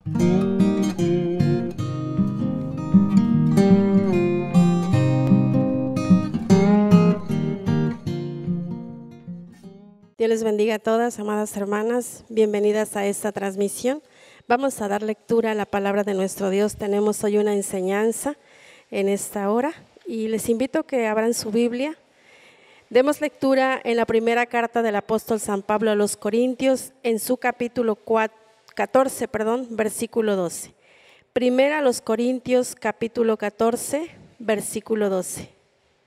Dios les bendiga a todas, amadas hermanas. Bienvenidas a esta transmisión. Vamos a dar lectura a la palabra de nuestro Dios. Tenemos hoy una enseñanza en esta hora y les invito a que abran su Biblia. Demos lectura en la primera carta del apóstol San Pablo a los Corintios, en su capítulo 14, versículo 12. Primera a los Corintios, capítulo 14, versículo 12.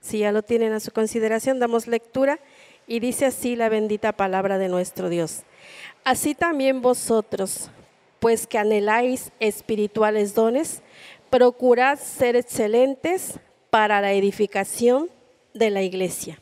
Si ya lo tienen a su consideración, damos lectura. Y dice así la bendita palabra de nuestro Dios. Así también vosotros, pues que anheláis espirituales dones, procurad ser excelentes para la edificación de la iglesia.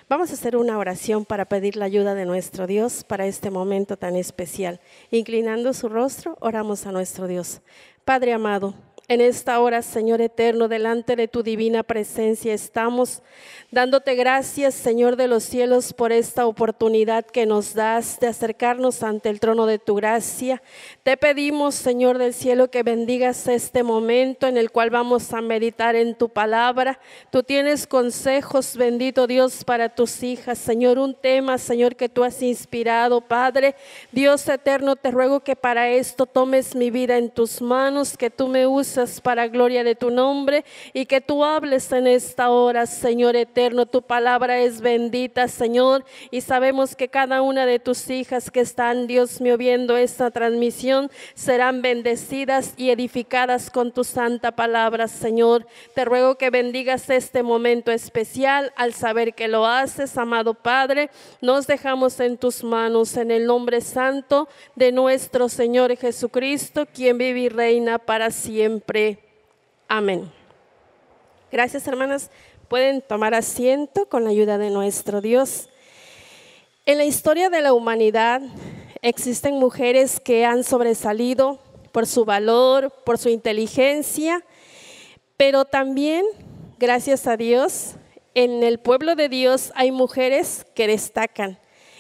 Vamos a hacer una oración para pedir la ayuda de nuestro Dios para este momento tan especial. Inclinando su rostro, oramos a nuestro Dios. Padre amado, en esta hora, Señor eterno, delante de tu divina presencia estamos dándote gracias, Señor de los cielos, por esta oportunidad que nos das de acercarnos ante el trono de tu gracia. Te pedimos, Señor del cielo, que bendigas este momento en el cual vamos a meditar en tu palabra. Tú tienes consejos, bendito Dios, para tus hijas, Señor, un tema, Señor, que tú has inspirado, Padre. Dios eterno, te ruego que para esto tomes mi vida en tus manos, que tú me uses para gloria de tu nombre y que tú hables en esta hora, Señor eterno. Tu palabra es bendita, Señor, y sabemos que cada una de tus hijas que están, Dios mío, viendo esta transmisión serán bendecidas y edificadas con tu santa palabra, Señor. Te ruego que bendigas este momento especial al saber que lo haces, amado Padre. Nos dejamos en tus manos en el nombre santo de nuestro Señor Jesucristo, quien vive y reina para siempre. Amén. Gracias, hermanas. Pueden tomar asiento con la ayuda de nuestro Dios. En la historia de la humanidad existen mujeres que han sobresalido por su valor, por su inteligencia, pero también, gracias a Dios, en el pueblo de Dios hay mujeres que destacan.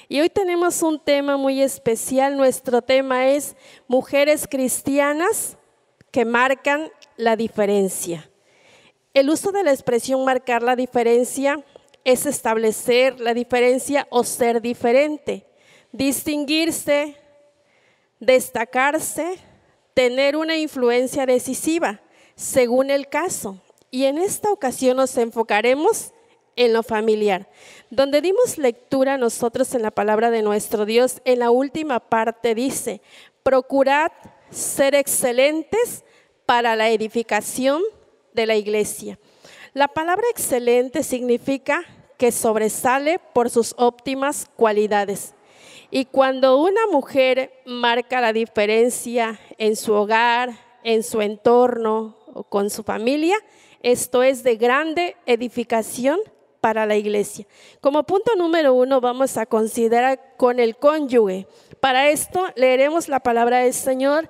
Y hoy tenemos un tema muy especial. Nuestro tema es mujeres cristianas que marcan la diferencia. El uso de la expresión marcar la diferencia es establecer la diferencia o ser diferente, distinguirse, destacarse, tener una influencia decisiva, según el caso. Y en esta ocasión nos enfocaremos en lo familiar, donde dimos lectura nosotros en la palabra de nuestro Dios. En la última parte dice: procurad ser excelentes para la edificación de la iglesia. La palabra excelente significa que sobresale por sus óptimas cualidades. Y cuando una mujer marca la diferencia en su hogar, en su entorno o con su familia, esto es de grande edificación para la iglesia. Como punto número 1 vamos a considerar con el cónyuge. Para esto leeremos la palabra del Señor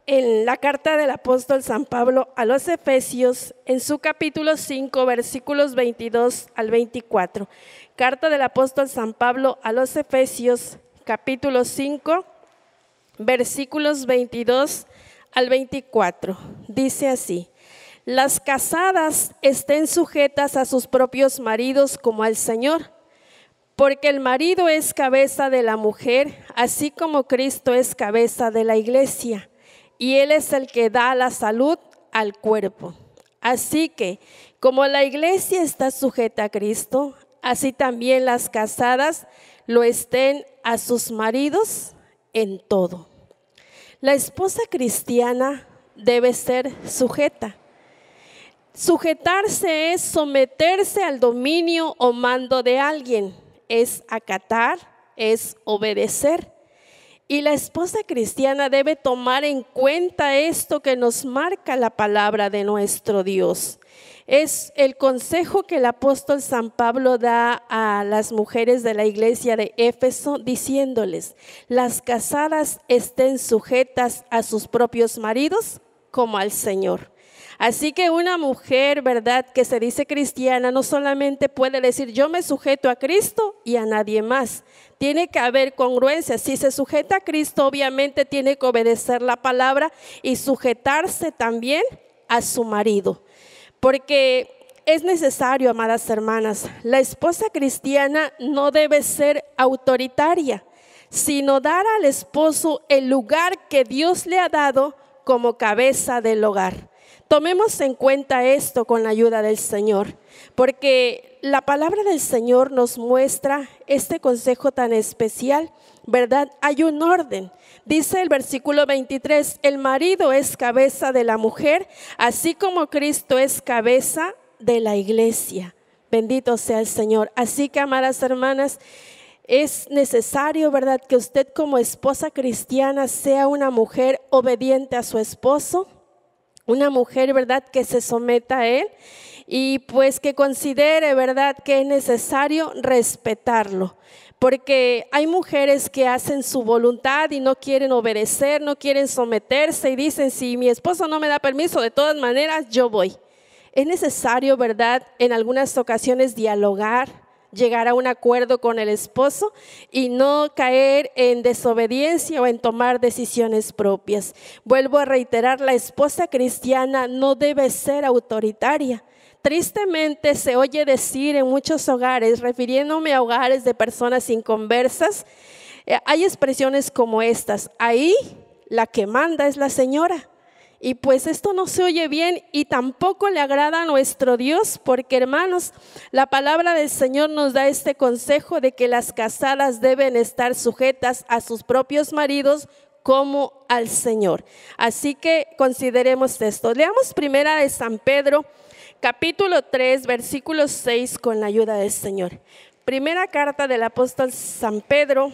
en la carta del apóstol San Pablo a los Efesios, en su capítulo 5, versículos 22 al 24. Carta del apóstol San Pablo a los Efesios, capítulo 5, versículos 22 al 24. Dice así: las casadas estén sujetas a sus propios maridos como al Señor, porque el marido es cabeza de la mujer, así como Cristo es cabeza de la iglesia, y Él es el que da la salud al cuerpo. Así que, como la iglesia está sujeta a Cristo, así también las casadas lo estén a sus maridos en todo. La esposa cristiana debe ser sujeta. Sujetarse es someterse al dominio o mando de alguien, es acatar, es obedecer. Y la esposa cristiana debe tomar en cuenta esto que nos marca la palabra de nuestro Dios. Es el consejo que el apóstol San Pablo da a las mujeres de la iglesia de Éfeso, diciéndoles: las casadas estén sujetas a sus propios maridos como al Señor. Así que una mujer, ¿verdad?, que se dice cristiana, no solamente puede decir yo me sujeto a Cristo y a nadie más. Tiene que haber congruencia. Si se sujeta a Cristo, obviamente tiene que obedecer la palabra y sujetarse también a su marido. Porque es necesario, amadas hermanas, la esposa cristiana no debe ser autoritaria, sino dar al esposo el lugar que Dios le ha dado como cabeza del hogar. Tomemos en cuenta esto con la ayuda del Señor, porque la palabra del Señor nos muestra este consejo tan especial, ¿verdad? Hay un orden. Dice el versículo 23, el marido es cabeza de la mujer, así como Cristo es cabeza de la iglesia. Bendito sea el Señor. Así que, amadas hermanas, es necesario, ¿verdad?, que usted como esposa cristiana sea una mujer obediente a su esposo, una mujer, ¿verdad?, que se someta a él y pues que considere, ¿verdad?, que es necesario respetarlo. Porque hay mujeres que hacen su voluntad y no quieren obedecer, no quieren someterse y dicen, si mi esposo no me da permiso, de todas maneras yo voy. Es necesario, ¿verdad?, en algunas ocasiones dialogar, llegar a un acuerdo con el esposo y no caer en desobediencia o en tomar decisiones propias. Vuelvo a reiterar, la esposa cristiana no debe ser autoritaria. Tristemente se oye decir en muchos hogares, refiriéndome a hogares de personas inconversas, hay expresiones como estas: ahí la que manda es la señora. Y pues esto no se oye bien y tampoco le agrada a nuestro Dios, porque, hermanos, la palabra del Señor nos da este consejo de que las casadas deben estar sujetas a sus propios maridos como al Señor. Así que consideremos esto. Leamos primera de San Pedro, capítulo 3, versículo 6, con la ayuda del Señor. Primera carta del apóstol San Pedro,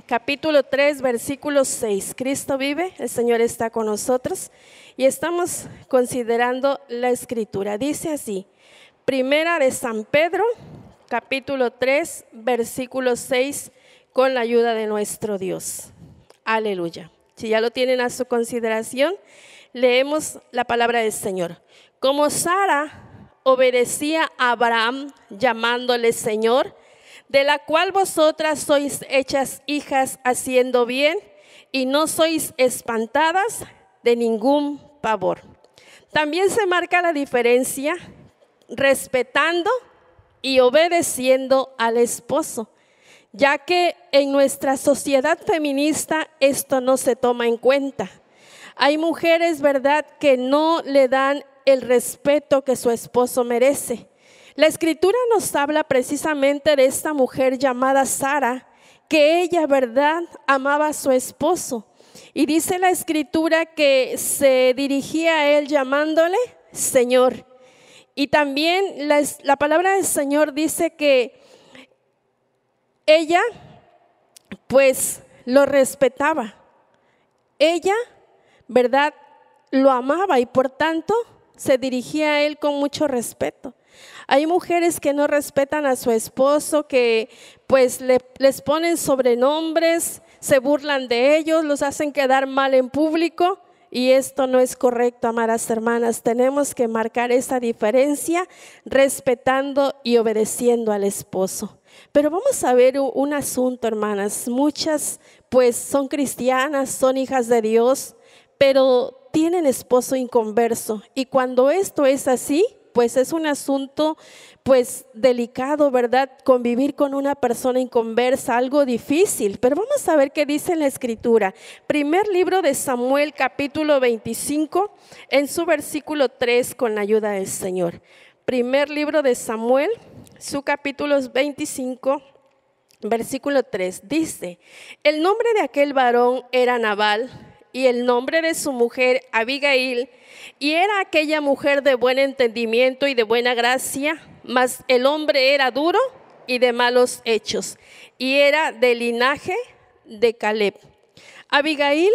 capítulo 3, versículo 6. Cristo vive, el Señor está con nosotros y estamos considerando la escritura. Dice así, primera de San Pedro, capítulo 3, versículo 6, con la ayuda de nuestro Dios. Aleluya. Si ya lo tienen a su consideración, leemos la palabra del Señor. Como Sara obedecía a Abraham llamándole Señor, de la cual vosotras sois hechas hijas haciendo bien y no sois espantadas de ningún pavor. También se marca la diferencia respetando y obedeciendo al esposo, ya que en nuestra sociedad feminista esto no se toma en cuenta. Hay mujeres, ¿verdad?, que no le dan el respeto que su esposo merece. La escritura nos habla precisamente de esta mujer llamada Sara, que ella, ¿verdad?, amaba a su esposo. Y dice la escritura que se dirigía a él llamándole Señor. Y también la palabra del Señor dice que ella, pues, lo respetaba. Ella, ¿verdad?, lo amaba y por tanto se dirigía a él con mucho respeto. Hay mujeres que no respetan a su esposo, que pues les ponen sobrenombres, se burlan de ellos, los hacen quedar mal en público y esto no es correcto, amadas hermanas. Tenemos que marcar esa diferencia respetando y obedeciendo al esposo. Pero vamos a ver un asunto, hermanas. Muchas pues son cristianas, son hijas de Dios, pero tienen esposo inconverso y cuando esto es así, pues es un asunto pues delicado, ¿verdad? Convivir con una persona inconversa, algo difícil. Pero vamos a ver qué dice en la escritura. Primer libro de Samuel, capítulo 25, en su versículo 3, con la ayuda del Señor. Primer libro de Samuel, su capítulo 25, versículo 3, dice: el nombre de aquel varón era Nabal, y el nombre de su mujer Abigail, y era aquella mujer de buen entendimiento y de buena gracia, mas el hombre era duro y de malos hechos, y era del linaje de Caleb. Abigail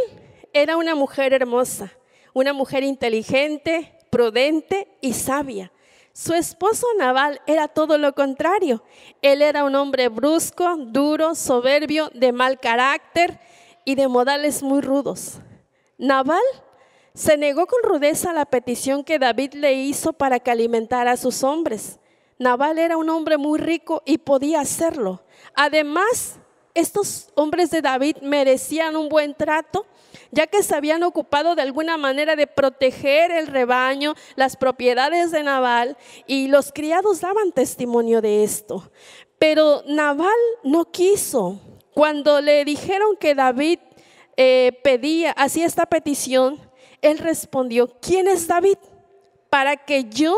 era una mujer hermosa, una mujer inteligente, prudente y sabia. Su esposo Nabal era todo lo contrario. Él era un hombre brusco, duro, soberbio, de mal carácter y de modales muy rudos. Nabal Se negó con rudeza a la petición que David le hizo para que alimentara a sus hombres. Nabal era un hombre muy rico y podía hacerlo. Además, estos hombres de David merecían un buen trato, ya que se habían ocupado de alguna manera de proteger el rebaño, las propiedades de Nabal, y los criados daban testimonio de esto. Pero Nabal no quiso. Cuando le dijeron que David hacía esta petición, él respondió: ¿quién es David para que yo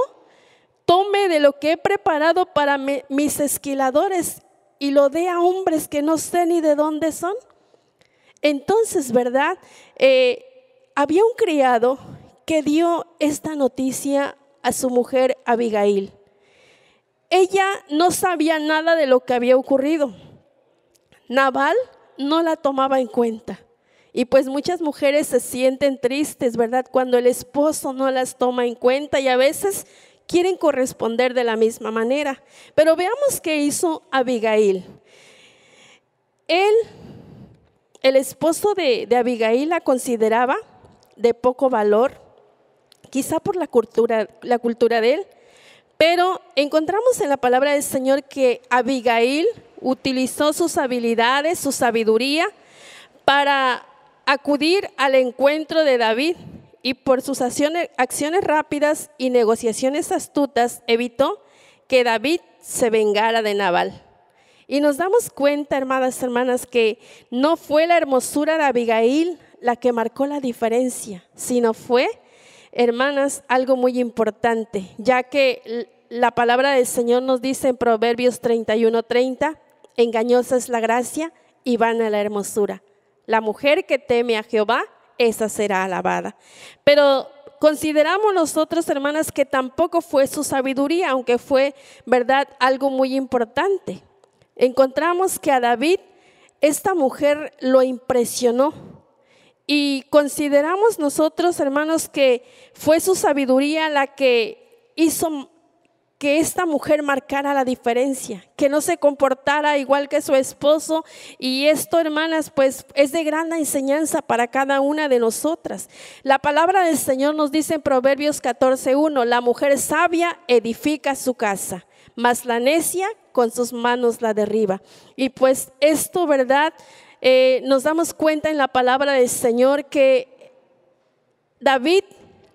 tome de lo que he preparado para mis esquiladores y lo dé a hombres que no sé ni de dónde son? Entonces, ¿verdad? Había un criado que dio esta noticia a su mujer Abigail. Ella no sabía nada de lo que había ocurrido. Nabal no la tomaba en cuenta. Y pues muchas mujeres se sienten tristes, ¿verdad?, cuando el esposo no las toma en cuenta, y a veces quieren corresponder de la misma manera. Pero veamos qué hizo Abigail. El esposo de Abigail la consideraba de poco valor, quizá por la cultura de él, pero encontramos en la palabra del Señor que Abigail utilizó sus habilidades, su sabiduría, para acudir al encuentro de David, y por sus acciones rápidas y negociaciones astutas evitó que David se vengara de Nabal. Y nos damos cuenta, hermanas, que no fue la hermosura de Abigail la que marcó la diferencia, sino fue, hermanas, algo muy importante, ya que la palabra del Señor nos dice en Proverbios 31:30, engañosa es la gracia y vana la hermosura. La mujer que teme a Jehová, esa será alabada. Pero consideramos nosotros, hermanas, que tampoco fue su sabiduría, aunque fue, ¿verdad?, algo muy importante. Encontramos que a David esta mujer lo impresionó, y consideramos nosotros, hermanos, que fue su sabiduría la que hizo que esta mujer marcara la diferencia, que no se comportara igual que su esposo. Y esto, hermanas, pues es de gran enseñanza para cada una de nosotras. La palabra del Señor nos dice en Proverbios 14:1, la mujer sabia edifica su casa, mas la necia con sus manos la derriba. Y pues esto, ¿verdad? Nos damos cuenta en la palabra del Señor que David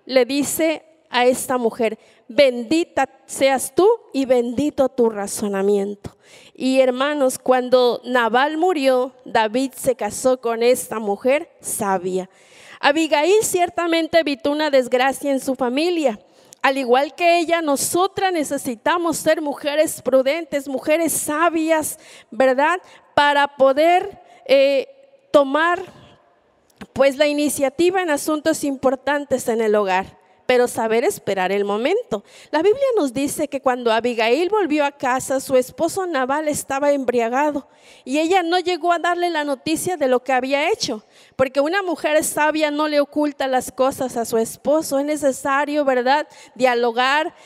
le dice a esta mujer: bendita seas tú y bendito tu razonamiento. Y hermanos, cuando Nabal murió, David se casó con esta mujer sabia. Abigail ciertamente evitó una desgracia en su familia. Al igual que ella, nosotras necesitamos ser mujeres prudentes, mujeres sabias, ¿verdad?, para poder tomar pues la iniciativa en asuntos importantes en el hogar, pero saber esperar el momento. La Biblia nos dice que cuando Abigail volvió a casa, su esposo Nabal estaba embriagado, y ella no llegó a darle la noticia de lo que había hecho, porque una mujer sabia no le oculta las cosas a su esposo. Es necesario, ¿verdad?, dialogar,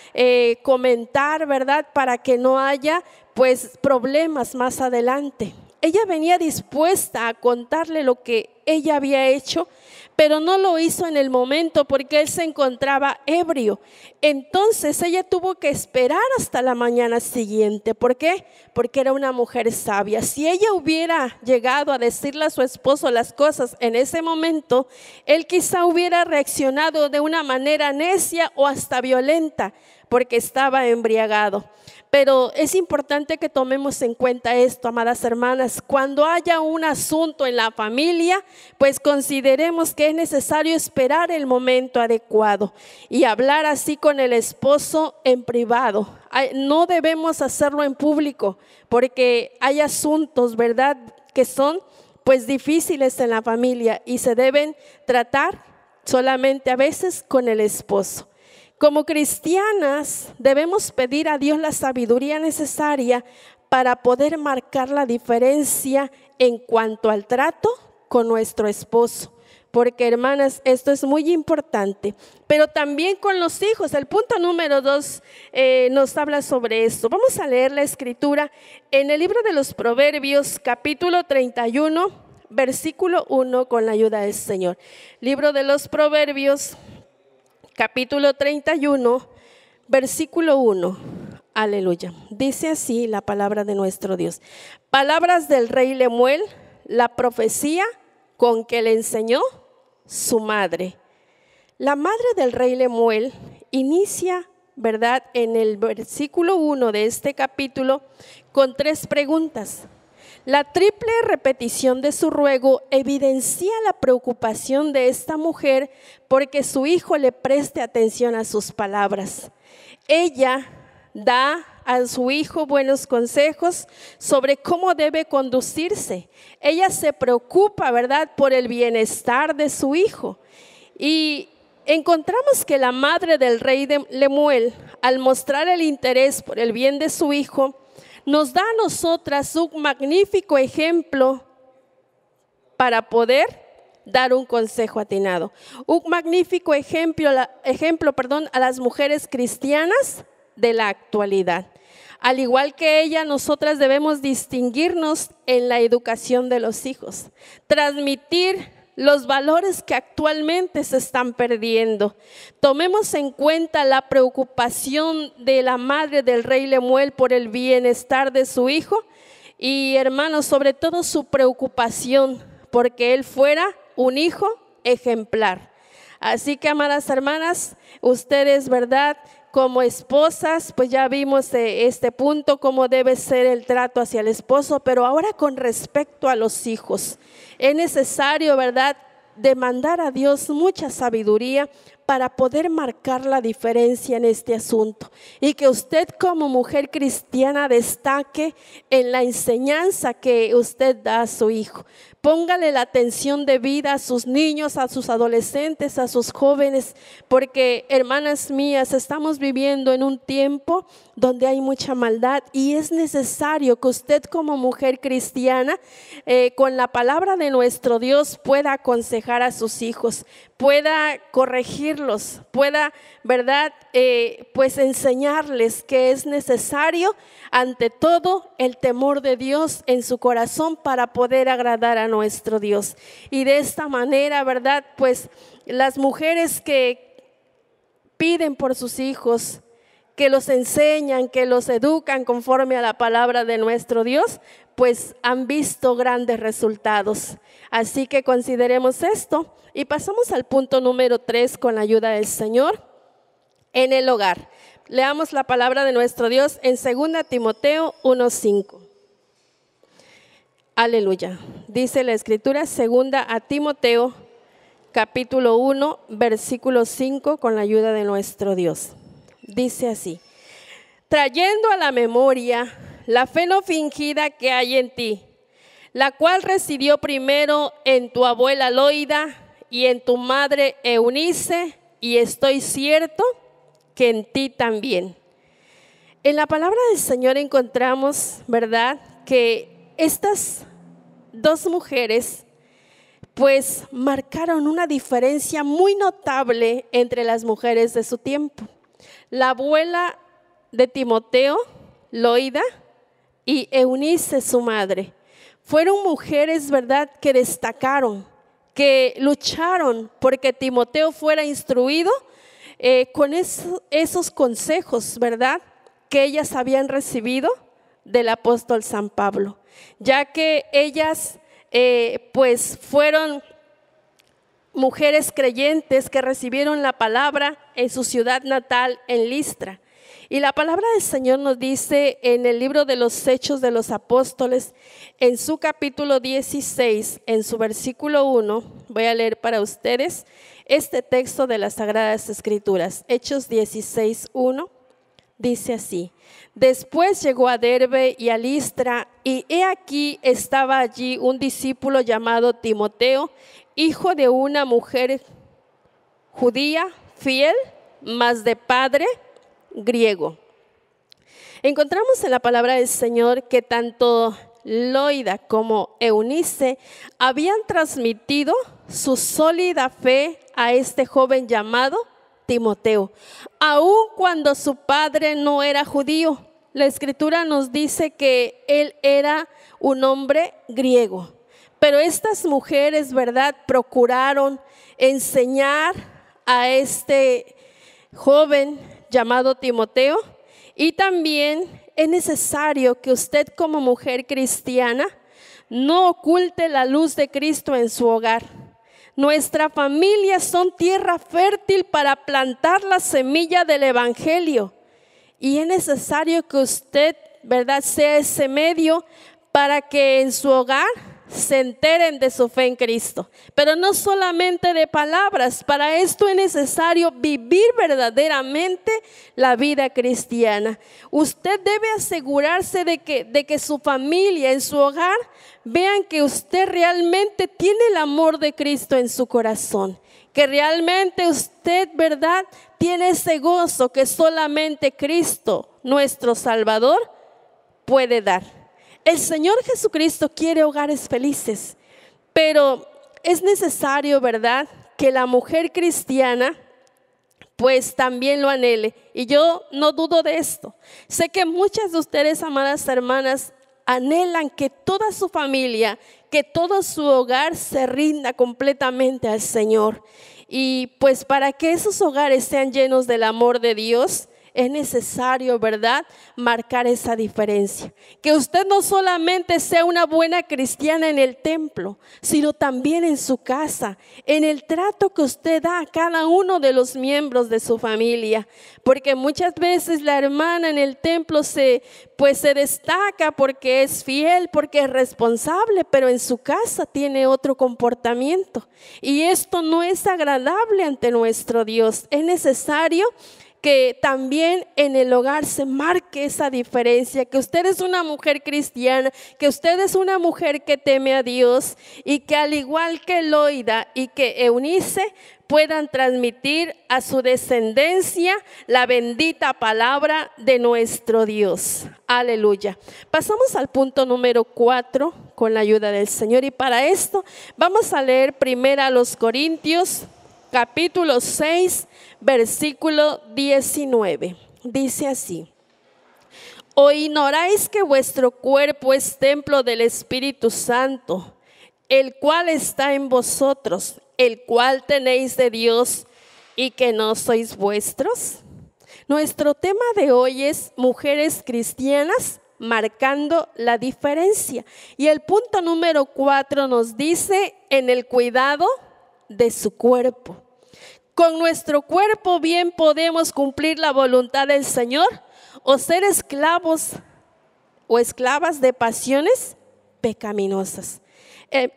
comentar, ¿verdad?, para que no haya pues problemas más adelante. Ella venía dispuesta a contarle lo que ella había hecho, pero no lo hizo en el momento porque él se encontraba ebrio. Entonces ella tuvo que esperar hasta la mañana siguiente. ¿Por qué? Porque era una mujer sabia. Si ella hubiera llegado a decirle a su esposo las cosas en ese momento, él quizá hubiera reaccionado de una manera necia o hasta violenta, porque estaba embriagado. Pero es importante que tomemos en cuenta esto, amadas hermanas. Cuando haya un asunto en la familia, pues consideremos que es necesario esperar el momento adecuado y hablar así con el esposo en privado. No debemos hacerlo en público, porque hay asuntos, ¿verdad?, que son pues difíciles en la familia y se deben tratar solamente a veces con el esposo. Como cristianas debemos pedir a Dios la sabiduría necesaria para poder marcar la diferencia en cuanto al trato con nuestro esposo. Porque, hermanas, esto es muy importante. Pero también con los hijos. El punto número 2 nos habla sobre esto. Vamos a leer la escritura en el libro de los Proverbios, capítulo 31, versículo 1 con la ayuda del Señor. Libro de los Proverbios, capítulo 31, versículo 1. Aleluya. Dice así la palabra de nuestro Dios. Palabras del rey Lemuel, la profecía con que le enseñó su madre. La madre del rey Lemuel inicia, ¿verdad?, en el versículo 1 de este capítulo con 3 preguntas. La triple repetición de su ruego evidencia la preocupación de esta mujer porque su hijo le preste atención a sus palabras. Ella da a su hijo buenos consejos sobre cómo debe conducirse. Ella se preocupa, ¿verdad?, por el bienestar de su hijo. Y encontramos que la madre del rey Lemuel, al mostrar el interés por el bien de su hijo, nos da a nosotras un magnífico ejemplo para poder dar un consejo atinado. Un magnífico ejemplo, a las mujeres cristianas de la actualidad. Al igual que ella, nosotras debemos distinguirnos en la educación de los hijos, transmitir los valores que actualmente se están perdiendo. Tomemos en cuenta la preocupación de la madre del rey Lemuel por el bienestar de su hijo y, hermanos, sobre todo su preocupación porque él fuera un hijo ejemplar. Así que, amadas hermanas, ustedes, ¿verdad?, como esposas, pues ya vimos este punto, cómo debe ser el trato hacia el esposo, pero ahora con respecto a los hijos, es necesario, ¿verdad?, demandar a Dios mucha sabiduría para poder marcar la diferencia en este asunto y que usted como mujer cristiana destaque en la enseñanza que usted da a su hijo. Póngale la atención debida a sus niños, a sus adolescentes, a sus jóvenes, porque, hermanas mías, estamos viviendo en un tiempo donde hay mucha maldad y es necesario que usted como mujer cristiana, con la palabra de nuestro Dios, pueda aconsejar a sus hijos, pueda corregirlos, pueda, ¿verdad?, pues enseñarles que es necesario ante todo el temor de Dios en su corazón para poder agradar a nuestro Dios. Y de esta manera, ¿verdad?, pues las mujeres que piden por sus hijos, que los enseñan, que los educan conforme a la palabra de nuestro Dios, pues han visto grandes resultados. Así que consideremos esto y pasamos al punto número 3 con la ayuda del Señor, en el hogar. Leamos la palabra de nuestro Dios en 2 Timoteo 1:5. Aleluya. Dice la Escritura, 2 Timoteo capítulo 1, versículo 5, con la ayuda de nuestro Dios. Dice así: trayendo a la memoria la fe no fingida que hay en ti, la cual residió primero en tu abuela Loida y en tu madre Eunice, y estoy cierto que en ti también. En la palabra del Señor encontramos, ¿verdad?, que estas dos mujeres pues marcaron una diferencia muy notable entre las mujeres de su tiempo. La abuela de Timoteo, Loida, y Eunice, su madre, fueron mujeres, ¿verdad?, que destacaron, que lucharon porque Timoteo fuera instruido con esos consejos, ¿verdad?, que ellas habían recibido del apóstol San Pablo, ya que ellas pues fueron mujeres creyentes que recibieron la palabra en su ciudad natal, en Listra. Y la palabra del Señor nos dice en el libro de los Hechos de los Apóstoles, en su capítulo 16, en su versículo 1, voy a leer para ustedes este texto de las Sagradas Escrituras. Hechos 16, 1, dice así: después llegó a Derbe y a Listra, y he aquí estaba allí un discípulo llamado Timoteo, hijo de una mujer judía fiel, mas de padre griego. Encontramos en la palabra del Señor que tanto Loida como Eunice habían transmitido su sólida fe a este joven llamado Timoteo, aun cuando su padre no era judío. La Escritura nos dice que él era un hombre griego, Pero estas mujeres, ¿verdad?, procuraron enseñar a este joven llamado Timoteo. Y también es necesario que usted como mujer cristiana no oculte la luz de Cristo en su hogar. Nuestra familia son tierra fértil para plantar la semilla del evangelio. Y es necesario que usted, ¿verdad?, sea ese medio para que en su hogar se enteren de su fe en Cristo. Pero no solamente de palabras, para esto es necesario vivir verdaderamente la vida cristiana. Usted debe asegurarse de que su familia, en su hogar, vean que usted realmente tiene el amor de Cristo en su corazón. Que realmente usted, ¿verdad?, tiene ese gozo que solamente Cristo, nuestro Salvador, puede dar. El Señor Jesucristo quiere hogares felices, pero es necesario, ¿verdad?, que la mujer cristiana pues también lo anhele. Y yo no dudo de esto. Sé que muchas de ustedes, amadas hermanas, anhelan que toda su familia, que todo su hogar se rinda completamente al Señor. Y pues para que esos hogares sean llenos del amor de Dios, es necesario, ¿verdad?, marcar esa diferencia. Que usted no solamente sea una buena cristiana en el templo, sino también en su casa, en el trato que usted da a cada uno de los miembros de su familia. Porque muchas veces la hermana en el templo se destaca porque es fiel, porque es responsable, pero en su casa tiene otro comportamiento. Y esto no es agradable ante nuestro Dios. Es necesario que también en el hogar se marque esa diferencia, que usted es una mujer cristiana, que usted es una mujer que teme a Dios y que al igual que Loida y que Eunice puedan transmitir a su descendencia la bendita palabra de nuestro Dios. Aleluya. Pasamos al punto número 4 con la ayuda del Señor, y para esto vamos a leer primero a los Corintios capítulo 6, versículo 19. Dice así: ¿O ignoráis que vuestro cuerpo es templo del Espíritu Santo, el cual está en vosotros, el cual tenéis de Dios, y que no sois vuestros? Nuestro tema de hoy es mujeres cristianas marcando la diferencia. Y el punto número 4 nos dice: en el cuidado de su cuerpo. Con nuestro cuerpo bien podemos cumplir la voluntad del Señor o ser esclavos o esclavas de pasiones pecaminosas.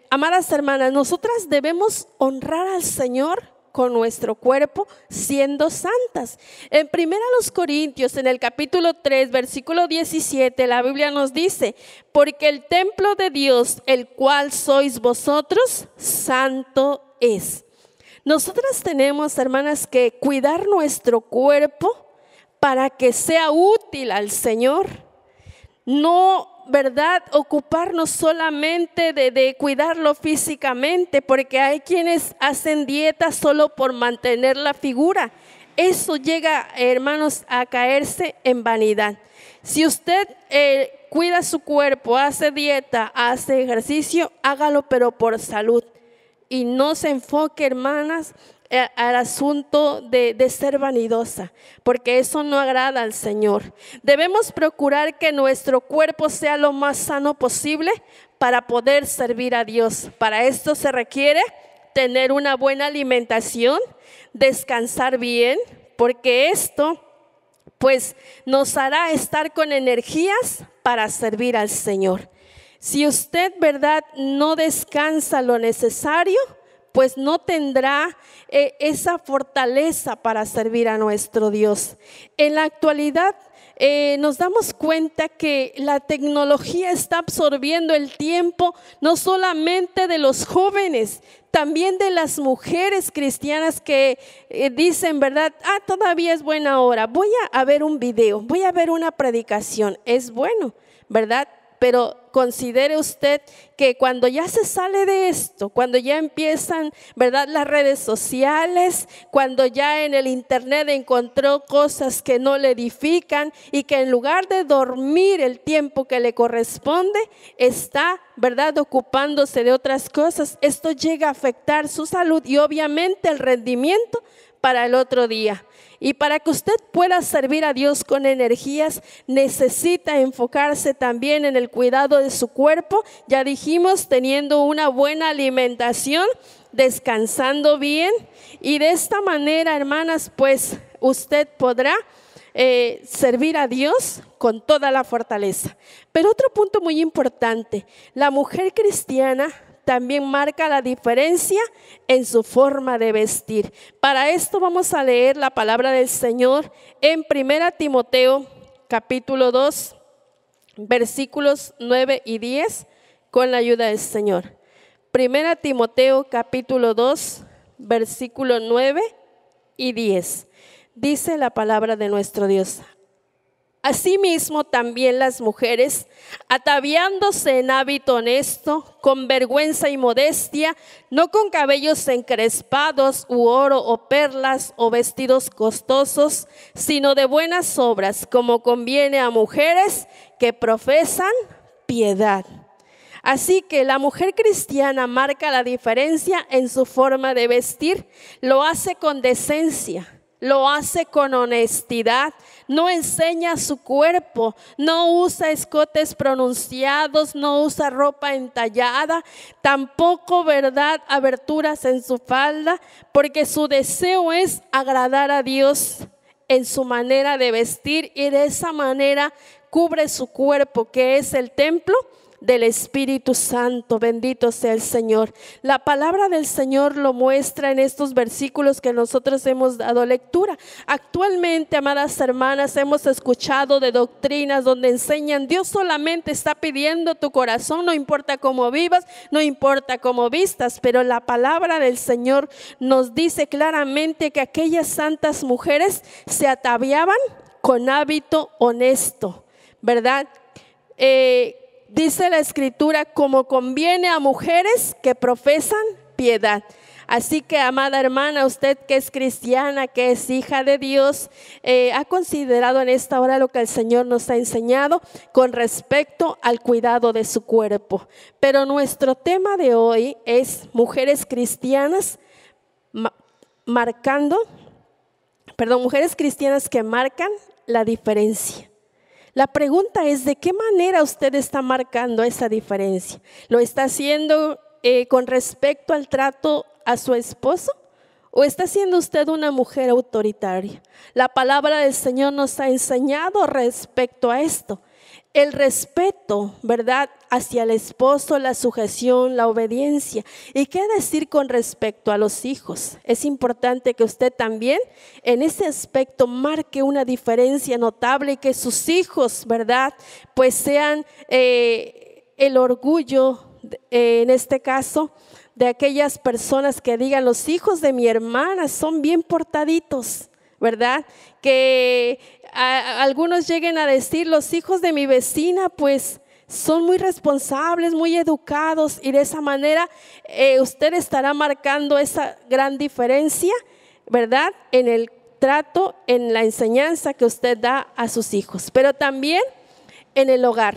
Amadas hermanas, nosotras debemos honrar al Señor con nuestro cuerpo siendo santas. En 1 Corintios, en el capítulo 3, versículo 17, la Biblia nos dice: porque el templo de Dios, el cual sois vosotros, santo es. Nosotras tenemos, hermanas, que cuidar nuestro cuerpo para que sea útil al Señor. No, ¿verdad?, ocuparnos solamente de cuidarlo físicamente, porque hay quienes hacen dieta solo por mantener la figura. Eso llega, hermanos, a caerse en vanidad. Si usted cuida su cuerpo, hace dieta, hace ejercicio, hágalo pero por salud. Y no se enfoque, hermanas, al asunto de ser vanidosa, porque eso no agrada al Señor. Debemos procurar que nuestro cuerpo sea lo más sano posible para poder servir a Dios. Para esto se requiere tener una buena alimentación, descansar bien, porque esto pues nos hará estar con energías para servir al Señor. Si usted, ¿verdad?, no descansa lo necesario, pues no tendrá esa fortaleza para servir a nuestro Dios. En la actualidad nos damos cuenta que la tecnología está absorbiendo el tiempo, no solamente de los jóvenes, también de las mujeres cristianas que dicen, ¿verdad?, todavía es buena hora, voy a ver un video, voy a ver una predicación. Es bueno, ¿verdad?, pero considere usted que cuando ya se sale de esto, cuando ya empiezan, ¿verdad?, las redes sociales, cuando ya en el internet encontró cosas que no le edifican y que en lugar de dormir el tiempo que le corresponde, está, ¿verdad?, ocupándose de otras cosas, esto llega a afectar su salud y obviamente el rendimiento para el otro día. Y para que usted pueda servir a Dios con energías, necesita enfocarse también en el cuidado de su cuerpo. Ya dijimos, teniendo una buena alimentación, descansando bien. Y de esta manera, hermanas, pues usted podrá servir a Dios con toda la fortaleza. Pero otro punto muy importante, la mujer cristiana también marca la diferencia en su forma de vestir. Para esto vamos a leer la palabra del Señor en 1 Timoteo capítulo 2, versículos 9 y 10, con la ayuda del Señor. 1 Timoteo capítulo 2, versículo 9 y 10. Dice la palabra de nuestro Dios: asimismo también las mujeres, ataviándose en hábito honesto, con vergüenza y modestia, no con cabellos encrespados u oro o perlas o vestidos costosos, sino de buenas obras, como conviene a mujeres que profesan piedad. Así que la mujer cristiana marca la diferencia en su forma de vestir, lo hace con decencia. Lo hace con honestidad, no enseña su cuerpo, no usa escotes pronunciados, no usa ropa entallada, tampoco, ¿verdad?, aberturas en su falda, porque su deseo es agradar a Dios en su manera de vestir y de esa manera cubre su cuerpo, que es el templo del Espíritu Santo. Bendito sea el Señor. La palabra del Señor lo muestra en estos versículos que nosotros hemos dado lectura. Actualmente, amadas hermanas, hemos escuchado de doctrinas donde enseñan: Dios solamente está pidiendo tu corazón, no importa cómo vivas, no importa cómo vistas. Pero la palabra del Señor nos dice claramente que aquellas santas mujeres se ataviaban con hábito honesto, ¿verdad? Dice la Escritura, como conviene a mujeres que profesan piedad. Así que, amada hermana, usted que es cristiana, que es hija de Dios, ha considerado en esta hora lo que el Señor nos ha enseñado con respecto al cuidado de su cuerpo. Pero nuestro tema de hoy es mujeres cristianas mujeres cristianas que marcan la diferencia. La pregunta es: ¿de qué manera usted está marcando esa diferencia? ¿Lo está haciendo con respecto al trato a su esposo? ¿O está siendo usted una mujer autoritaria? La palabra del Señor nos ha enseñado respecto a esto. El respeto, ¿verdad?, hacia el esposo, la sujeción, la obediencia. ¿Y qué decir con respecto a los hijos? Es importante que usted también en ese aspecto marque una diferencia notable y que sus hijos, ¿verdad?, pues sean el orgullo, en este caso, de aquellas personas que digan: los hijos de mi hermana son bien portaditos, ¿verdad? Que algunos lleguen a decir: los hijos de mi vecina pues son muy responsables, muy educados, y de esa manera usted estará marcando esa gran diferencia, ¿verdad?, en el trato, en la enseñanza que usted da a sus hijos. Pero también en el hogar.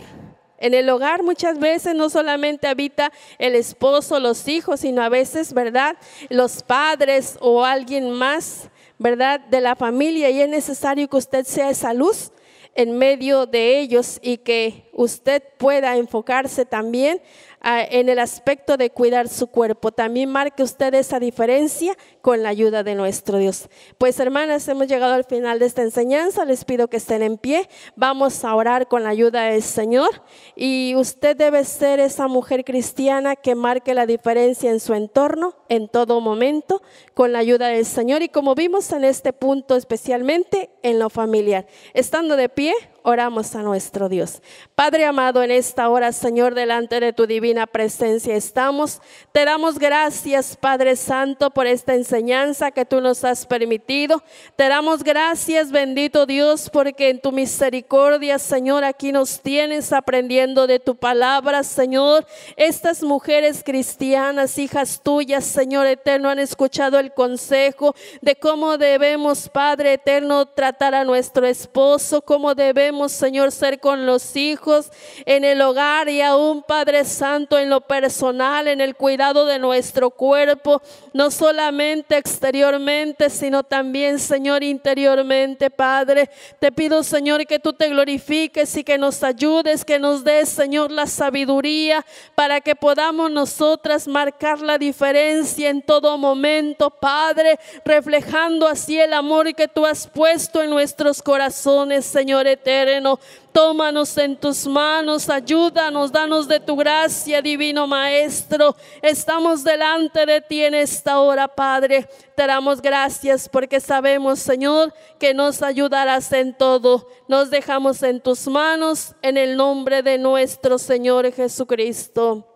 En el hogar muchas veces no solamente habita el esposo, los hijos, sino a veces, ¿verdad?, los padres o alguien más, ¿verdad?, de la familia, y es necesario que usted sea esa luz en medio de ellos y que usted pueda enfocarse también en el aspecto de cuidar su cuerpo. También marque usted esa diferencia con la ayuda de nuestro Dios. Pues, hermanas, hemos llegado al final de esta enseñanza. Les pido que estén en pie. Vamos a orar con la ayuda del Señor. Y usted debe ser esa mujer cristiana que marque la diferencia en su entorno, en todo momento, con la ayuda del Señor. Y como vimos en este punto, especialmente en lo familiar. Estando de pie, oramos a nuestro Dios. Padre amado, en esta hora, Señor, delante de tu divina presencia estamos. Te damos gracias, Padre Santo, por esta enseñanza que tú nos has permitido. Te damos gracias, bendito Dios, porque en tu misericordia, Señor, aquí nos tienes aprendiendo de tu palabra, Señor. Estas mujeres cristianas, hijas tuyas, Señor eterno, han escuchado el consejo de cómo debemos, Padre eterno, tratar a nuestro esposo, cómo debemos, Señor, ser con los hijos, en el hogar y aún, Padre Santo, en lo personal, en el cuidado de nuestro cuerpo, no solamente exteriormente, sino también, Señor, interiormente, Padre. Te pido, Señor, que tú te glorifiques y que nos ayudes, que nos des, Señor, la sabiduría para que podamos nosotras marcar la diferencia en todo momento, Padre, reflejando así el amor que tú has puesto en nuestros corazones, Señor eterno. Tómanos en tus manos, ayúdanos, danos de tu gracia, divino Maestro. Estamos delante de ti en esta hora, Padre. Te damos gracias porque sabemos, Señor, que nos ayudarás en todo. Nos dejamos en tus manos, en el nombre de nuestro Señor Jesucristo.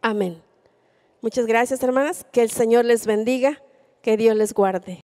Amén. Muchas gracias, hermanas. Que el Señor les bendiga, que Dios les guarde.